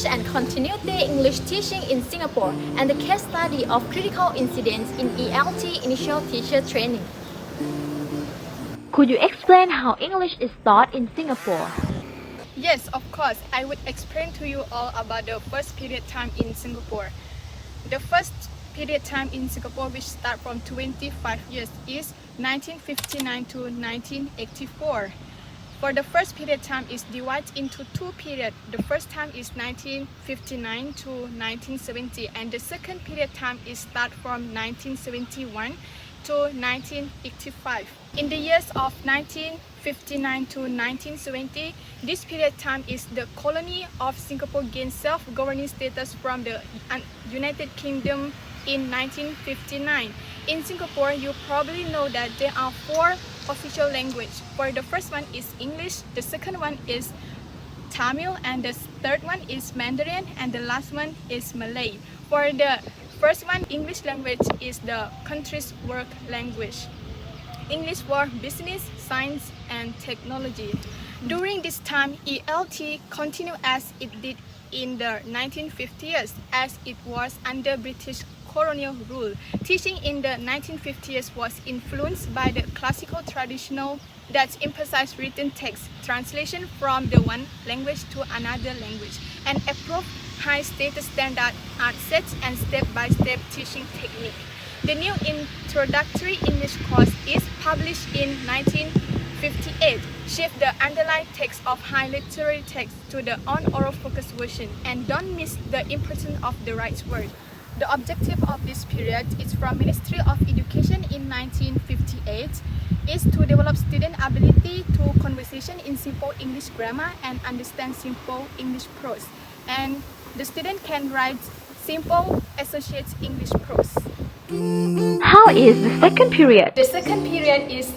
Challenge and Continuity English Teaching in Singapore and the case study of critical incidents in ELT initial teacher training. Could you explain how English is taught in Singapore? Yes, of course. I would explain to you all about the first period time in Singapore. The first period time in Singapore, which starts from 25 years, is 1959 to 1984. For the first period time is divided into two periods. The first time is 1959 to 1970 and the second period time is start from 1971 to 1985. In the years of 1959 to 1970, this period time is the colony of Singapore gained self-governing status from the United Kingdom in 1959. In Singapore, you probably know that there are four official languages. For the first one is English, the second one is Tamil, and the third one is Mandarin, and the last one is Malay. For the first one, English language is the country's work language. English for business, science, and technology. During this time, ELT continued as it did in the 1950s as it was under British colonial rule. Teaching in the 1950s was influenced by the classical traditional that emphasized written text, translation from the one language to another language, and approved high status standard art sets and step-by-step teaching technique. The new introductory English course is published in 1958, shift the underlying text of high literary text to the on-oral focus version, and don't miss the importance of the right word. The objective of this period is from Ministry of Education in 1958 is to develop student ability to conversation in simple English grammar and understand simple English prose, and the student can write simple associate English prose. How is the second period? The second period is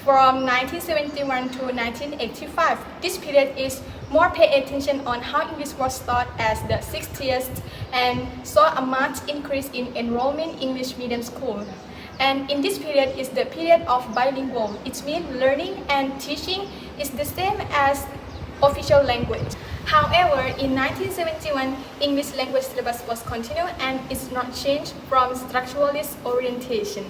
from 1971 to 1985. This period is more pay attention on how English was taught as the 60th and saw a marked increase in enrollment in English medium school. And in this period is the period of bilingual. It means learning and teaching is the same as official language. However, in 1971, English language syllabus was continued and is not changed from structuralist orientation.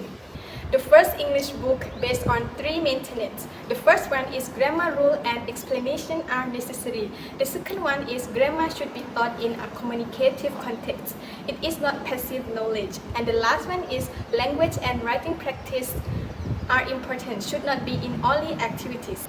The first English book based on three main tenets. The first one is grammar rule and explanation are necessary. The second one is grammar should be taught in a communicative context. It is not passive knowledge. And the last one is language and writing practice are important, should not be in only activities.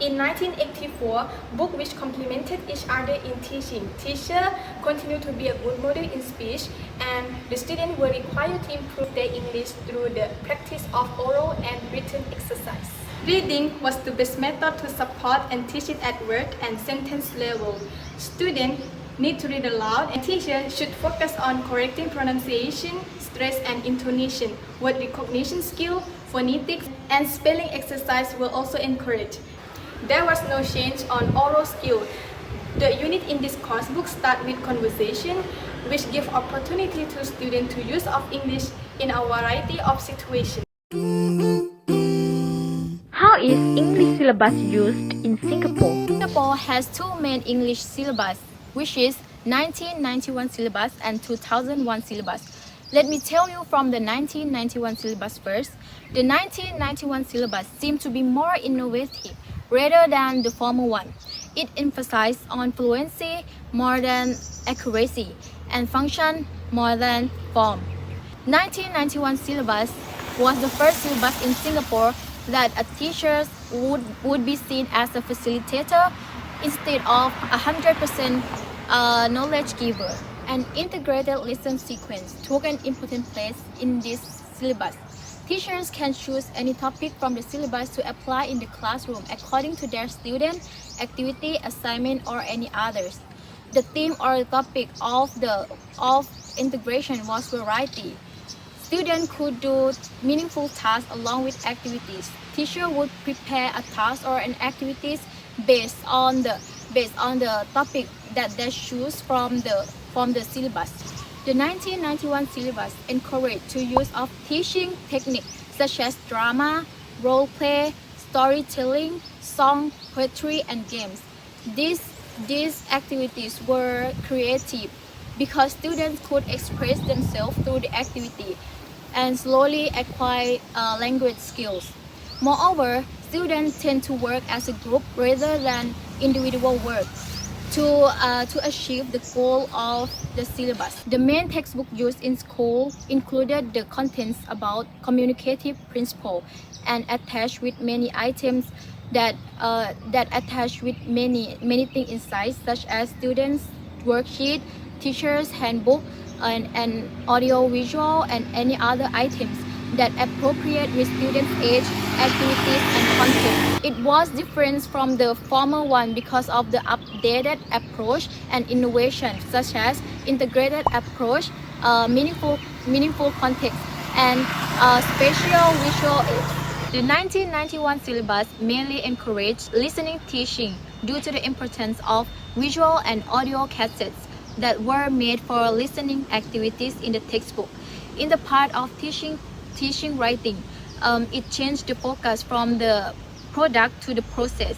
In 1984, books which complemented each other in teaching. Teacher continued to be a good model in speech, and the students were required to improve their English through the practice of oral and written exercise. Reading was the best method to support and teach it at word and sentence level. Students need to read aloud, and teachers should focus on correcting pronunciation, stress and intonation. Word recognition skill, phonetics, and spelling exercise were also encouraged. There was no change on oral skill. The unit in this course book start with conversation, which give opportunity to students to use of English in a variety of situations. How is English syllabus used in Singapore? Singapore has two main English syllabus, which is 1991 syllabus and 2001 syllabus. Let me tell you from the 1991 syllabus first. The 1991 syllabus seemed to be more innovative rather than the former one. It emphasized on fluency more than accuracy and function more than form. 1991 syllabus was the first syllabus in Singapore that a teacher would be seen as a facilitator instead of 100% knowledge giver. An integrated lesson sequence took an important place in this syllabus. Teachers can choose any topic from the syllabus to apply in the classroom according to their student, activity, assignment, or any others. The theme or the topic of integration was variety. Students could do meaningful tasks along with activities. Teacher would prepare a task or an activities based on the topic that they choose from the syllabus. The 1991 syllabus encouraged the use of teaching techniques such as drama, role play, storytelling, song, poetry, and games. These These activities were creative because students could express themselves through the activity and slowly acquire language skills. Moreover, students tend to work as a group rather than individual work to achieve the goal of the syllabus. The main textbook used in school included the contents about communicative principle and attached with many items that attach with many things inside, such as students' worksheet, teachers' handbook, and audio visual and any other items that appropriate with students' age, activities, and content. It was different from the former one because of the updated approach and innovation, such as integrated approach, meaningful context, and spatial visual aids. The 1991 syllabus mainly encouraged listening teaching due to the importance of visual and audio cassettes that were made for listening activities in the textbook. In the part of teaching writing, it changed the focus from the product to the process.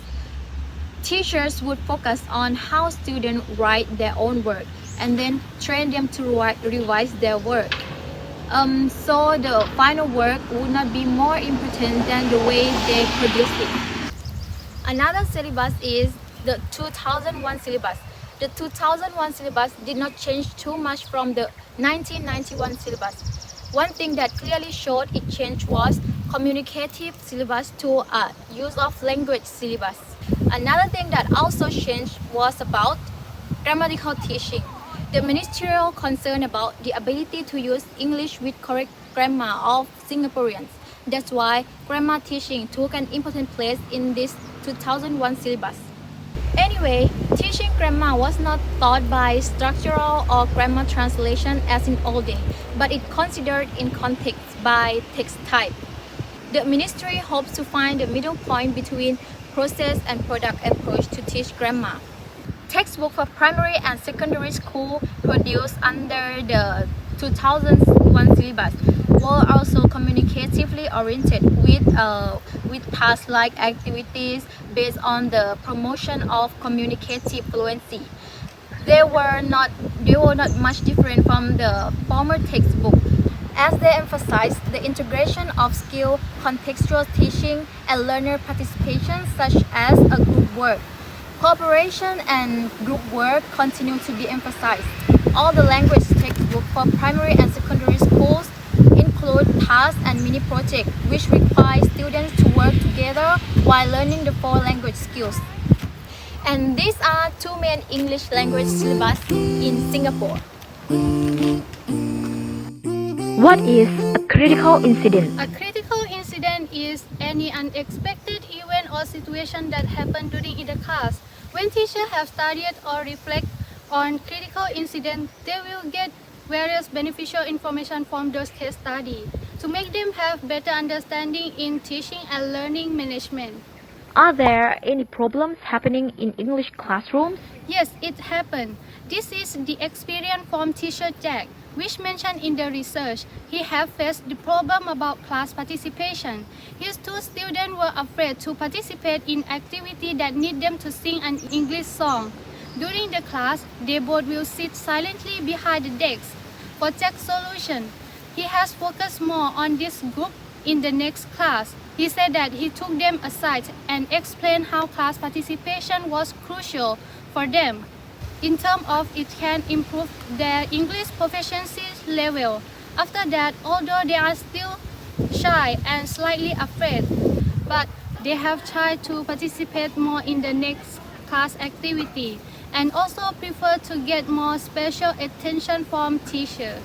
Teachers would focus on how students write their own work and then train them to revise their work. So the final work would not be more important than the way they produced it. Another syllabus is the 2001 syllabus. The 2001 syllabus did not change too much from the 1991 syllabus. One thing that clearly showed it changed was communicative syllabus to use of language syllabus. Another thing that also changed was about grammatical teaching. The ministerial concern about the ability to use English with correct grammar of Singaporeans. That's why grammar teaching took an important place in this 2001 syllabus. Anyway, teaching grammar was not taught by structural or grammar translation as in old days, but it considered in context by text type. The ministry hopes to find the middle point between process and product approach to teach grammar. Textbooks for primary and secondary school produced under the 2001 syllabus were also communicatively oriented with task-like activities based on the promotion of communicative fluency. They were not much different from the former textbook, as they emphasized the integration of skill, contextual teaching, and learner participation, such as a group work. Cooperation and group work continue to be emphasized. All the language textbooks for primary and secondary schools include tasks and mini projects, which require students to work together while learning the 4 language skills. And these are 2 main English language syllabus in Singapore. What is a critical incident? A critical incident is any unexpected event or situation that happened during the class. When teachers have studied or reflect on critical incidents, they will get various beneficial information from those case studies to make them have better understanding in teaching and learning management. Are there any problems happening in English classrooms? Yes, it happened. This is the experience from teacher Jack, which mentioned in the research. He have faced the problem about class participation. His 2 students were afraid to participate in activity that need them to sing an English song. During the class, they both will sit silently behind the desk. For Jack's solution, he has focused more on this group in the next class. He said that he took them aside and explained how class participation was crucial for them in terms of it can improve their English proficiency level. After that, although they are still shy and slightly afraid, but they have tried to participate more in the next class activity and also prefer to get more special attention from teacher.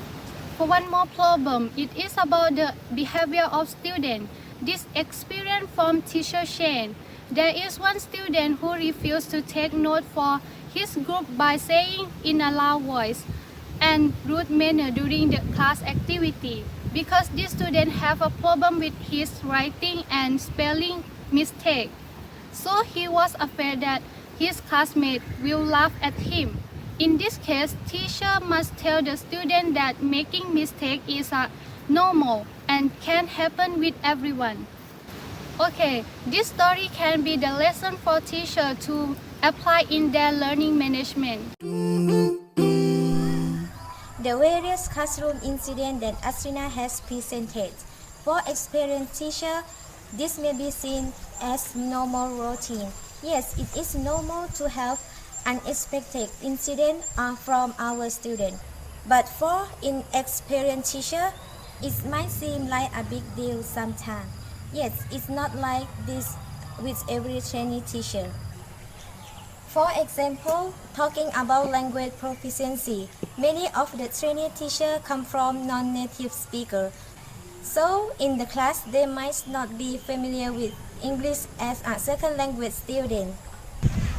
For one more problem, it is about the behavior of students. This experience from teacher Shane. There is one student who refused to take note for his group by saying in a loud voice and rude manner during the class activity. Because this student have a problem with his writing and spelling mistake. So he was afraid that his classmates will laugh at him. In this case, teacher must tell the student that making mistake is normal and can happen with everyone. Okay, this story can be the lesson for teachers to apply in their learning management. The various classroom incidents that Asrina has presented. For experienced teacher, this may be seen as normal routine. Yes, it is normal to have unexpected incidents from our students. But for inexperienced teacher, it might seem like a big deal sometimes. Yes, it's not like this with every trainee teacher. For example, talking about language proficiency, many of the trainee teachers come from non-native speakers. So, in the class, they might not be familiar with English as a second language student.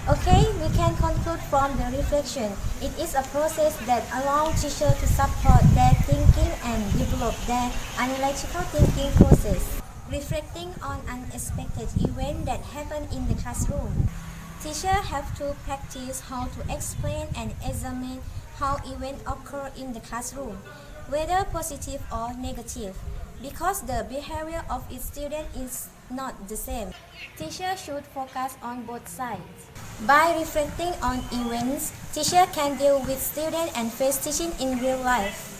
Okay, we can conclude from the reflection. It is a process that allows teachers to support their thinking and develop their analytical thinking process, reflecting on unexpected events that happen in the classroom. Teachers have to practice how to explain and examine how events occur in the classroom, whether positive or negative, because the behavior of each student is not the same. Teachers should focus on both sides. By reflecting on events, teachers can deal with students and face teaching in real life.